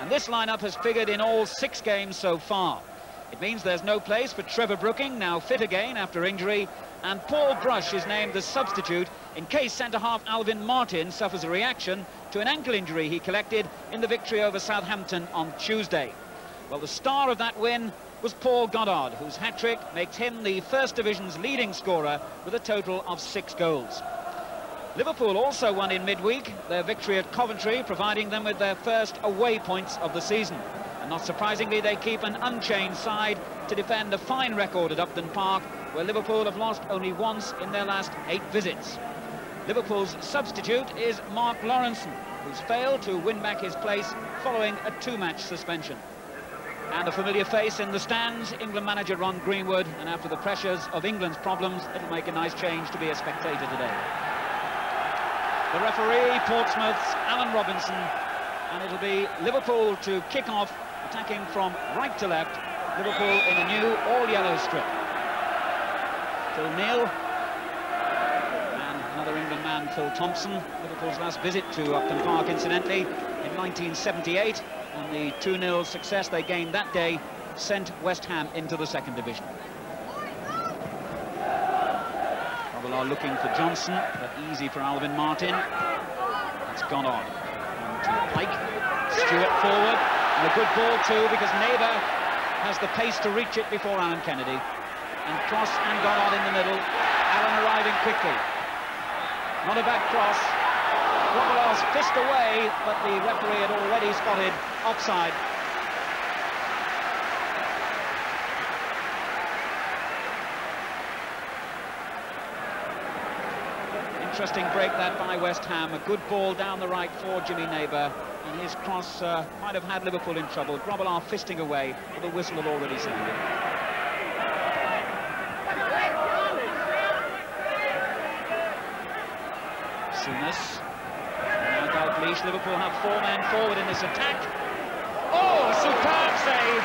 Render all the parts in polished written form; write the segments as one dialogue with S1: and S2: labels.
S1: And this lineup has figured in all 6 games so far. It means there's no place for Trevor Brooking, now fit again after injury, and Paul Brush is named the substitute in case centre-half Alvin Martin suffers a reaction to an ankle injury he collected in the victory over Southampton on Tuesday. Well, the star of that win was Paul Goddard, whose hat-trick makes him the First Division's leading scorer with a total of 6 goals. Liverpool also won in midweek, their victory at Coventry providing them with their first away points of the season. And not surprisingly, they keep an unchanged side to defend a fine record at Upton Park, where Liverpool have lost only once in their last 8 visits. Liverpool's substitute is Mark Lawrenson, who's failed to win back his place following a 2-match suspension. And a familiar face in the stands, England manager Ron Greenwood, and after the pressures of England's problems, it'll make a nice change to be a spectator today. The referee, Portsmouth's Alan Robinson, and it'll be Liverpool to kick off, attacking from right to left. Liverpool in a new all-yellow strip. Phil Neal, and another England man, Phil Thompson. Liverpool's last visit to Upton Park, incidentally, in 1978, and the 2-0 success they gained that day sent West Ham into the 2nd Division. Are looking for Johnson, but easy for Alvin Martin. It's gone on to Pike. Stewart forward, and a good ball too, because Neighbour has the pace to reach it before Alan Kennedy. And cross and Goddard in the middle. Alan arriving quickly. Not a bad cross. Grobbelaar's fist away, but the referee had already spotted offside. Interesting break that by West Ham. A good ball down the right for Jimmy Neighbour, and his cross might have had Liverpool in trouble. Grobbelaar fisting away, but the whistle had already sounded. Souness. Now Dalglish. Liverpool have 4 men forward in this attack. Oh, superb save!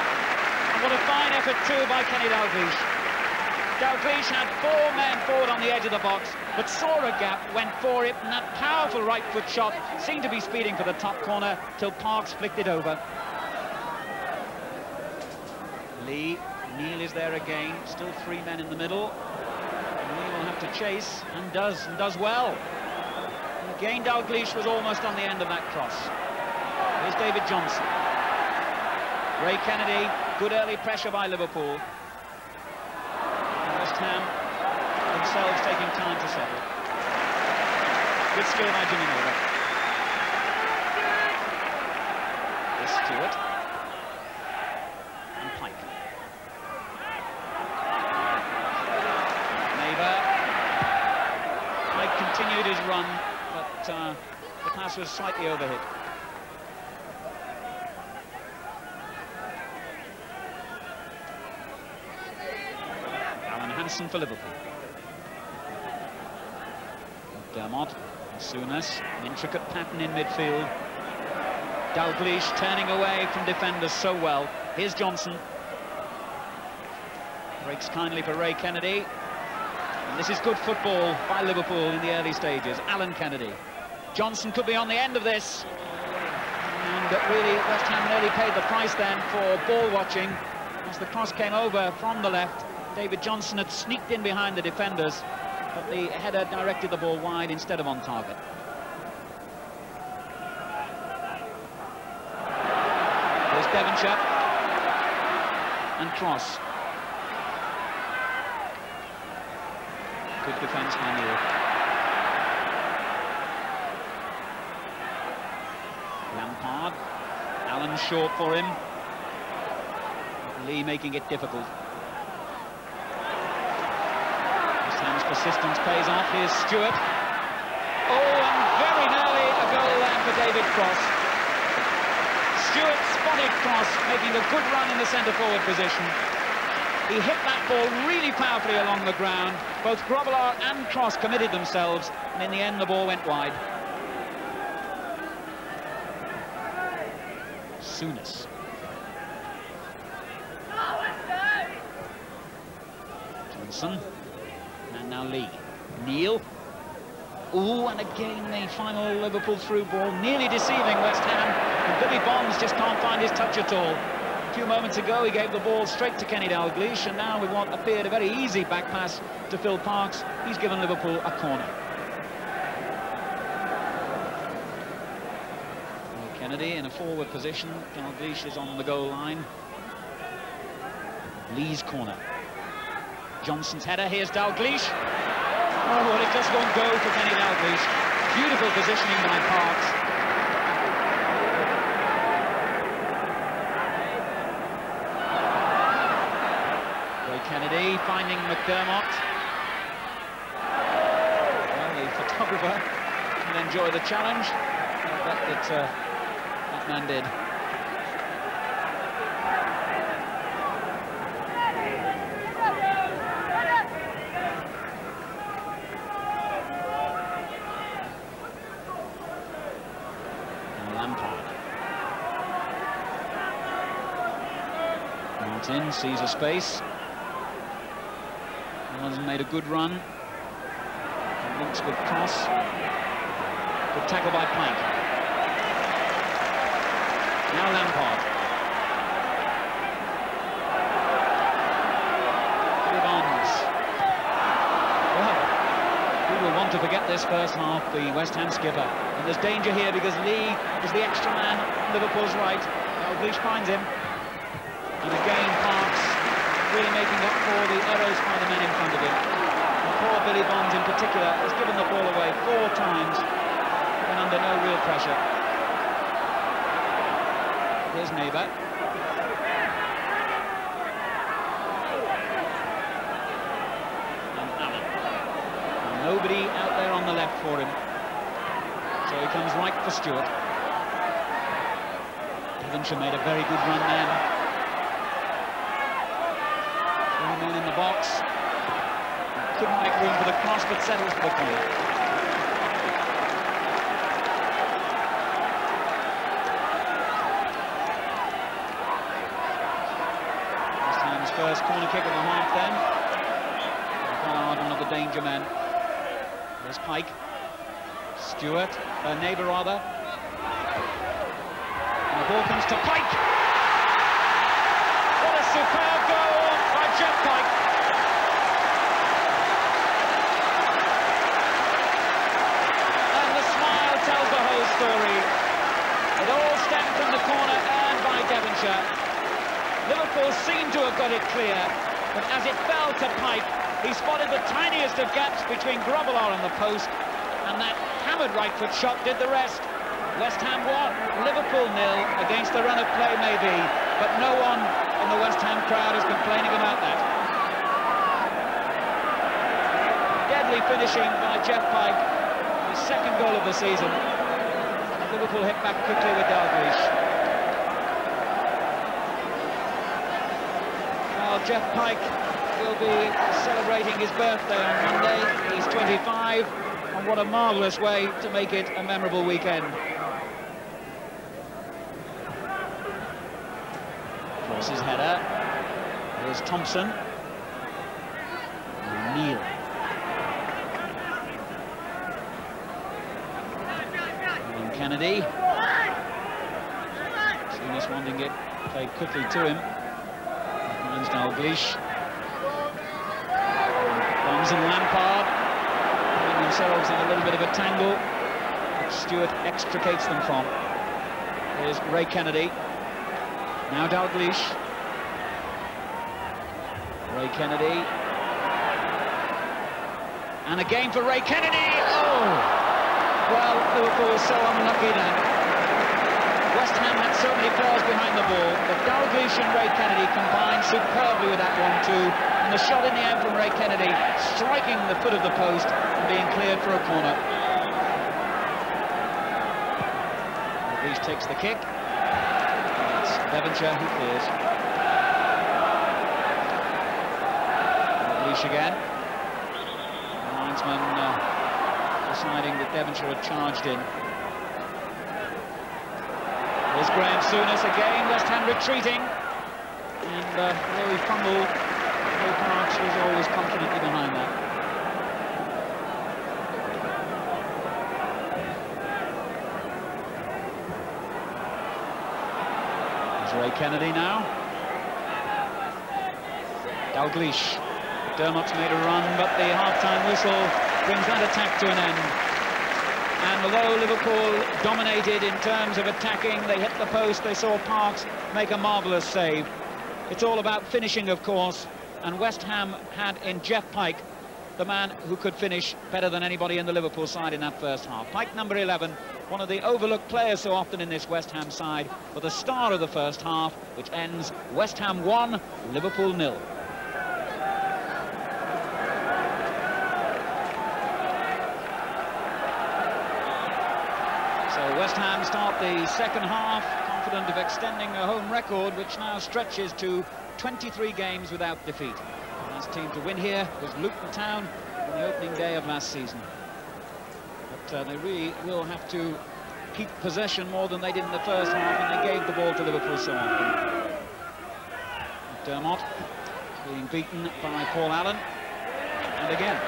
S1: And what a fine effort too by Kenny Dalglish. Dalglish had 4 men forward on the edge of the box, but saw a gap, went for it, and that powerful right foot shot seemed to be speeding for the top corner till Parks flicked it over. Lee, Neal is there again, still 3 men in the middle. Lee will have to chase, and does well. And again, Dalglish was almost on the end of that cross. Here's David Johnson. Ray Kennedy, good early pressure by Liverpool. West Ham themselves taking time to settle. Good skill by Jimmy Neighbour. Here's Stewart. And Pike. Neighbour. Pike continued his run, but the pass was slightly overhit. For Liverpool. Dermot, Souness, an intricate pattern in midfield. Dalglish turning away from defenders so well. Here's Johnson. Breaks kindly for Ray Kennedy. And this is good football by Liverpool in the early stages. Alan Kennedy. Johnson could be on the end of this. And really, West Ham nearly paid the price then for ball watching as the cross came over from the left. David Johnson had sneaked in behind the defenders, but the header directed the ball wide instead of on target. There's Devonshire. And cross. Good defence by Neal. Lampard. Allen short for him. Lee making it difficult. Persistence pays off. Here's Stewart. Oh, and very nearly a goal then for David Cross. Stewart spotted Cross, making a good run in the centre-forward position. He hit that ball really powerfully along the ground. Both Grobbelaar and Cross committed themselves, and in the end the ball went wide. Souness. Johnson. And now Lee. Neal. Ooh, and again the final Liverpool through ball, nearly deceiving West Ham. And Billy Bonds just can't find his touch at all. A few moments ago, he gave the ball straight to Kenny Dalglish, and now with what appeared a very easy back pass to Phil Parkes, he's given Liverpool a corner. Kennedy in a forward position. Dalglish is on the goal line. Lee's corner. Johnson's header. Here's Dalglish. Oh, well, it just won't go for Kenny Dalglish. Beautiful positioning by Parkes. Ray Kennedy finding McDermott. Well, the photographer can enjoy the challenge. I bet that that man did. Martin sees a space. Has made a good run. Links with cross. Good tackle by Plank. Now Lampard. Bonds. Well, we will want to forget this first half, the West Ham skipper. And there's danger here because Lee is the extra man on Liverpool's right. Dalglish finds him. And again, Parkes really making up for the errors by the men in front of him. And poor Billy Bonds in particular has given the ball away 4 times when under no real pressure. Here's Neighbour. And Allen. And nobody out there on the left for him. So he comes right for Stewart. Devonshire made a very good run then. 3 men in the box. Couldn't make room for the cross, but settles for the corner. First corner kick of the half then. Ballard, one of the danger men. There's Pike. Stewart, Neighbour rather. And the ball comes to Pike. What a superb goal by Jeff Pike. And the smile tells the whole story. It all stemmed from the corner earned by Devonshire. Liverpool seemed to have got it clear, but as it fell to Pike, he spotted the tiniest of gaps between Grobbelaar and the post, and that hammered right foot shot did the rest. West Ham 1, Liverpool 0, against the run of play maybe, but no one in the West Ham crowd is complaining about that. Deadly finishing by Jeff Pike, his second goal of the season. Liverpool hit back quickly with Dalglish. Jeff Pike will be celebrating his birthday on Monday. He's 25, and what a marvellous way to make it a memorable weekend. Crosses header. Here's Thompson. Neal. And Kennedy. Souness wanting it played quickly to him. Dalglish. Bonds and Lampard finding themselves in a little bit of a tangle, which Stewart extricates them from. Here's Ray Kennedy. Now Dalglish. Ray Kennedy. And again for Ray Kennedy. Oh! Well, Liverpool was so unlucky then. West Ham had so many players behind the ball, but Dalglish and Ray Kennedy combined superbly with that 1-2, and the shot in the end from Ray Kennedy striking the foot of the post and being cleared for a corner. Dalglish takes the kick. It's Devonshire who clears. Dalglish again. The linesman deciding that Devonshire had charged in. There's Graham Souness again, West Ham retreating. And though he fumbled, Phil Parkes was always confidently behind that. Ray Kennedy now. Dalglish. Dermot's made a run, but the half-time whistle brings that attack to an end. And although Liverpool dominated in terms of attacking, they hit the post, they saw Parks make a marvellous save. It's all about finishing, of course, and West Ham had in Jeff Pike the man who could finish better than anybody in the Liverpool side in that first half. Pike, number 11, one of the overlooked players so often in this West Ham side, but the star of the first half, which ends West Ham 1, Liverpool 0. So West Ham start the second half confident of extending a home record, which now stretches to 23 games without defeat. The last team to win here was Luton Town on the opening day of last season. But they really will have to keep possession more than they did in the first half, and they gave the ball to Liverpool so often. Dermot being beaten by Paul Allen, and again.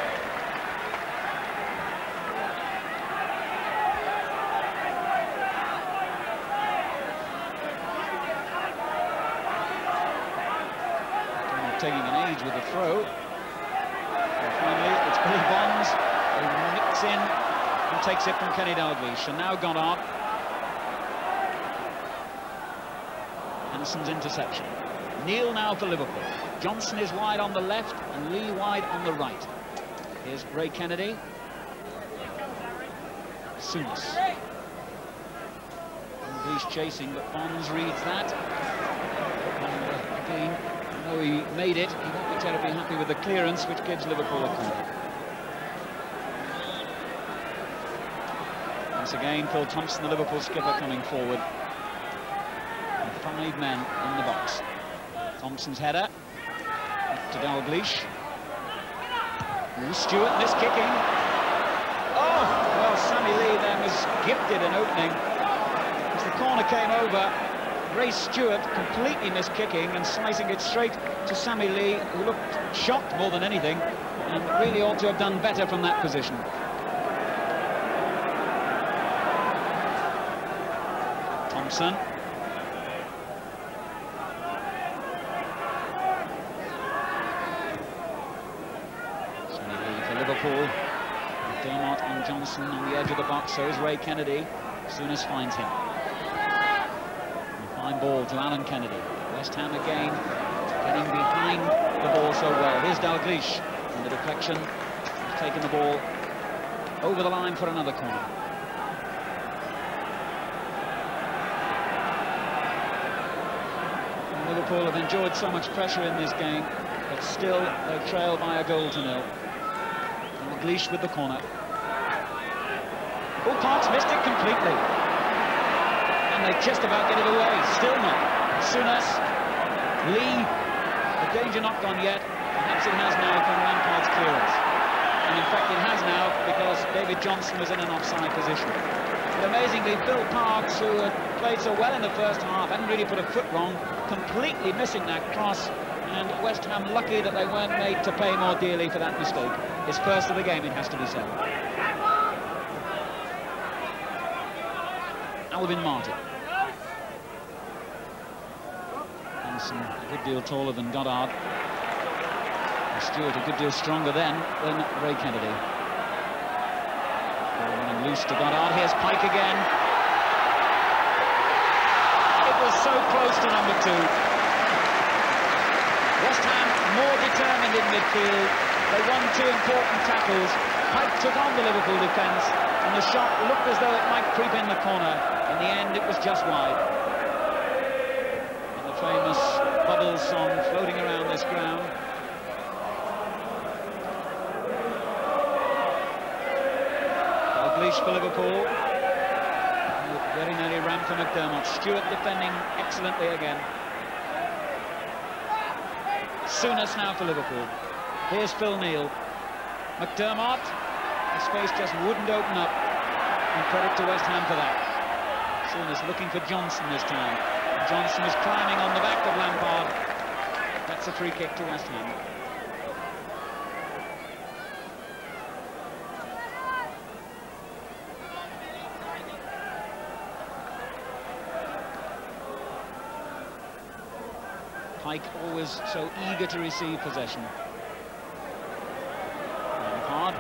S1: Taking an age with the throw. And finally, it's Billy Bonds who nicks in and takes it from Kenny Dalglish. And now Goddard. Anderson's interception. Neal now for Liverpool. Johnson is wide on the left and Lee wide on the right. Here's Ray Kennedy. Souness. Dalglish chasing, but Bonds reads that. And again, though he made it, he won't be terribly happy with the clearance, which gives Liverpool a corner. Once again, Phil Thompson, the Liverpool skipper, coming forward. And 5 men in the box. Thompson's header. Up to Dalglish. Stewart missed kicking. Oh, well, Sammy Lee then was gifted an opening. As the corner came over, Ray Stewart completely missed kicking and slicing it straight to Sammy Lee, who looked shocked more than anything, and really ought to have done better from that position. Thompson. Sammy Lee for Liverpool. Dermot and Johnson on the edge of the box, so is Ray Kennedy. Souness finds him. Fine ball to Alan Kennedy. West Ham again getting behind the ball so well. Here's Dalglish, and the deflection. He's taken the ball over the line for another corner. And Liverpool have enjoyed so much pressure in this game, but still they trail by a goal to 0. Dalglish with the corner. Oh, Parks missed it completely. And they just about get it away. Still not. Souness. Lee. The danger not gone yet. Perhaps it has now from Lampard's clearance. And in fact it has now, because David Johnson was in an offside position. But amazingly, Phil Parks, who had played so well in the first half, hadn't really put a foot wrong, completely missing that cross. And West Ham lucky that they weren't made to pay more dearly for that mistake. His first of the game, it has to be said. Alvin Martin. Hanson a good deal taller than Goddard. And Stewart a good deal stronger then than Ray Kennedy. Ball running loose to Goddard. Here's Pike again. It was so close to number 2. West Ham more determined in midfield. They won 2 important tackles. Pike took on the Liverpool defence, and the shot looked as though it might creep in the corner. In the end, it was just wide. And the famous Bubbles song floating around this ground. Dalglish for Liverpool. Very nearly ran for McDermott. Stewart defending excellently again. Souness now for Liverpool. Here's Phil Neal. McDermott. The space just wouldn't open up. And credit to West Ham for that. Souness looking for Johnson this time. Johnson is climbing on the back of Lampard. That's a free kick to West Ham. Pike always so eager to receive possession. Hard.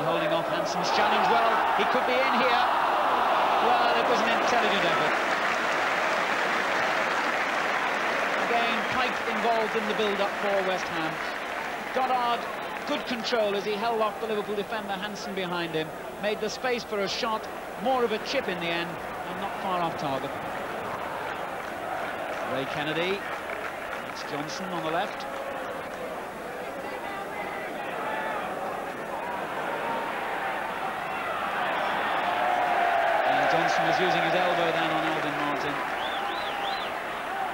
S1: Holding off Hansen's challenge well. He could be in here. Well, it was an intelligent effort. Again, Pike involved in the build-up for West Ham. Goddard, good control as he held off the Liverpool defender Hansen behind him. Made the space for a shot, more of a chip in the end, and not far off target. Ray Kennedy. It's Johnson on the left. Johnson was using his elbow down on Alvin Martin.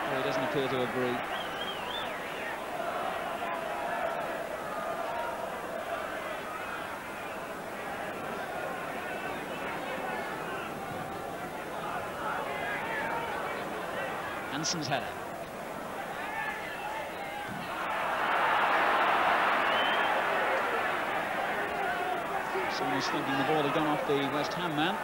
S1: Oh, he doesn't appear to agree. Hansen's header. Someone was thinking the ball had gone off the West Ham man.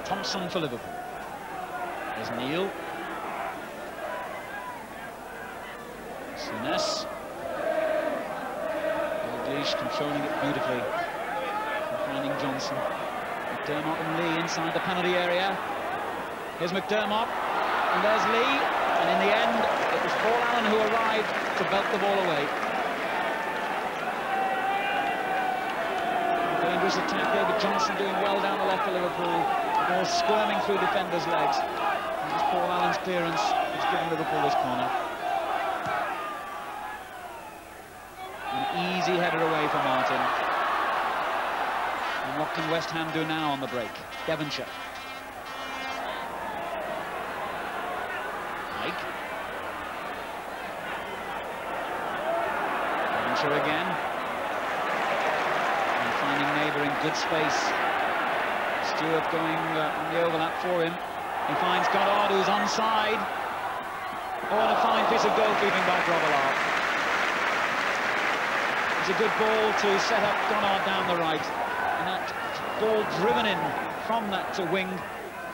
S1: Thompson for Liverpool. There's Neil. Souness. Dalglish controlling it beautifully. And finding Johnson. McDermott and Lee inside the penalty area. Here's McDermott. And there's Lee. And in the end, it was Paul Allen who arrived to belt the ball away. Dangerous attack there, but Johnson doing well down the left for Liverpool. The ball squirming through defenders' legs. And it's Paul Allen's clearance who's giving Liverpool this corner. An easy header away for Martin. And what can West Ham do now on the break? Devonshire. Mike. Devonshire again. And finding neighbour in good space. Stewart going on the overlap for him. He finds Goddard, who's onside. Oh, and a fine piece of goalkeeping by Grobbelaar. It's a good ball to set up Goddard down the right. And that ball driven in from that wing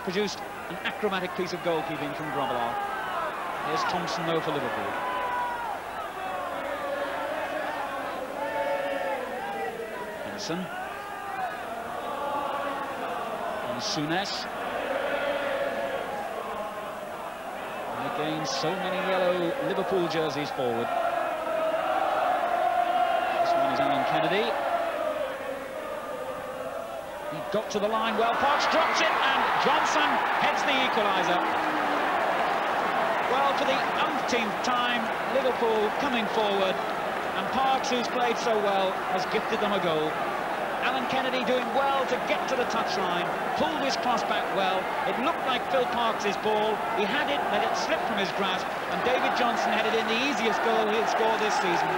S1: produced an acrobatic piece of goalkeeping from Grobbelaar. Here's Thompson, though, for Liverpool. Henderson. Souness. And again, so many yellow Liverpool jerseys forward. This one is Alan Kennedy. He got to the line well. Parks drops it, and Johnson heads the equaliser. Well, for the umpteenth time, Liverpool coming forward, and Parks, who's played so well, has gifted them a goal. Alan Kennedy doing well to get to the touchline, pulled his cross back well. It looked like Phil Parks' ball. He had it, let it slip from his grasp, and David Johnson headed in the easiest goal he'd scored this season.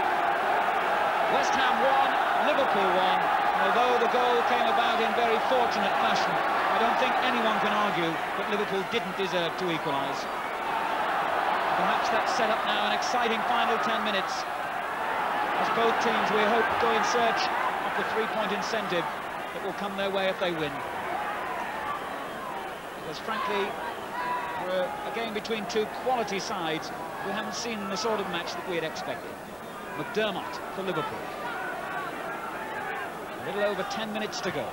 S1: West Ham won, Liverpool won. Although the goal came about in very fortunate fashion, I don't think anyone can argue that Liverpool didn't deserve to equalise. Perhaps that's set up now an exciting final 10 minutes, as both teams, we hope, go in search of the three-point incentive that will come their way if they win. Because frankly, we're a game between two quality sides. We haven't seen the sort of match that we had expected. McDermott for Liverpool. A little over 10 minutes to go.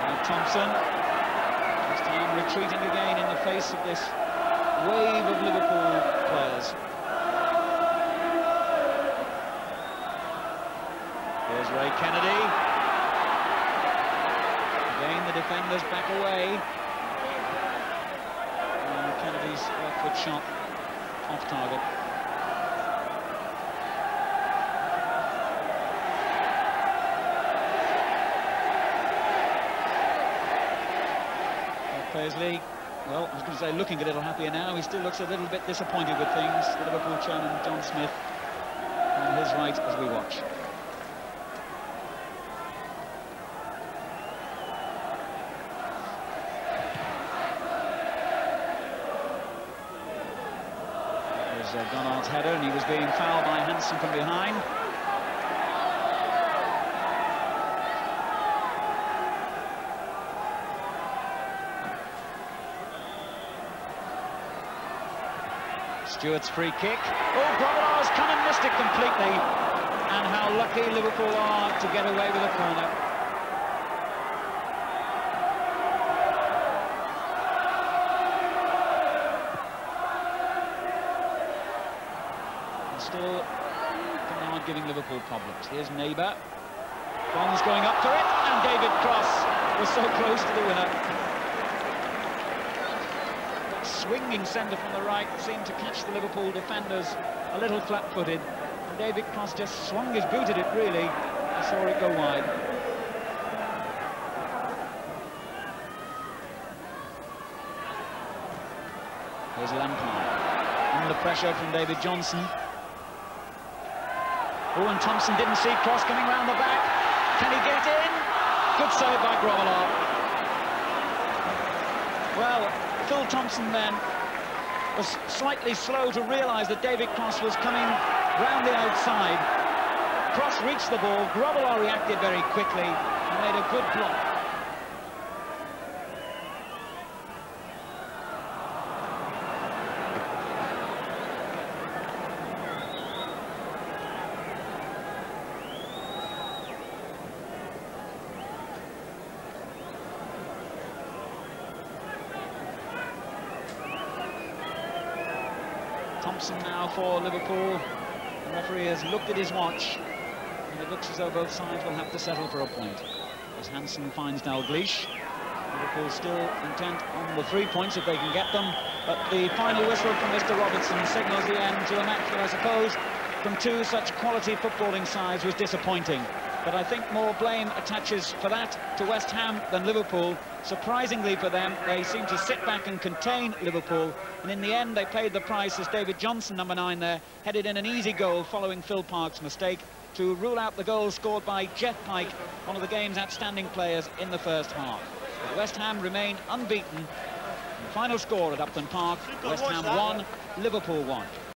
S1: Now Thompson, this time retreating again in the face of this wave of Liverpool players. Here's Ray Kennedy. Again, the defenders back away. And Kennedy's left-foot shot off target. Paisley, well, I was going to say looking a little happier now. He still looks a little bit disappointed with things. The Liverpool chairman, John Smith, on his right as we watch. Goddard's header, and he was being fouled by Hansen from behind. Stewart's free kick. Oh, Grobbelaar's come and missed it completely. And how lucky Liverpool are to get away with a corner. And still, Bernard giving Liverpool problems. Here's Neighbour. Bond's going up for it, and David Cross was so close to the winner. Swinging centre from the right seemed to catch the Liverpool defenders a little flat-footed. David Cross just swung his boot at it, really. I saw it go wide. Here's Lampard. Under pressure from David Johnson. Oh, and Thompson didn't see Cross coming round the back. Can he get in? Good save by Grobbelaar. Well, Phil Thompson then was slightly slow to realise that David Cross was coming round the outside. Cross reached the ball, Grobbelaar reacted very quickly and made a good block. Thompson now for Liverpool. The referee has looked at his watch, and it looks as though both sides will have to settle for a point. As Hansen finds Dalglish. Liverpool still intent on the 3 points if they can get them, but the final whistle from Mr. Robertson signals the end to a match that I suppose from two such quality footballing sides was disappointing. But I think more blame attaches for that to West Ham than Liverpool. Surprisingly for them, they seem to sit back and contain Liverpool, and in the end they paid the price as David Johnson, number 9 there, headed in an easy goal following Phil Park's mistake to rule out the goal scored by Jeff Pike, one of the game's outstanding players in the first half. But West Ham remain unbeaten. The final score at Upton Park, West Ham 1, Liverpool 1.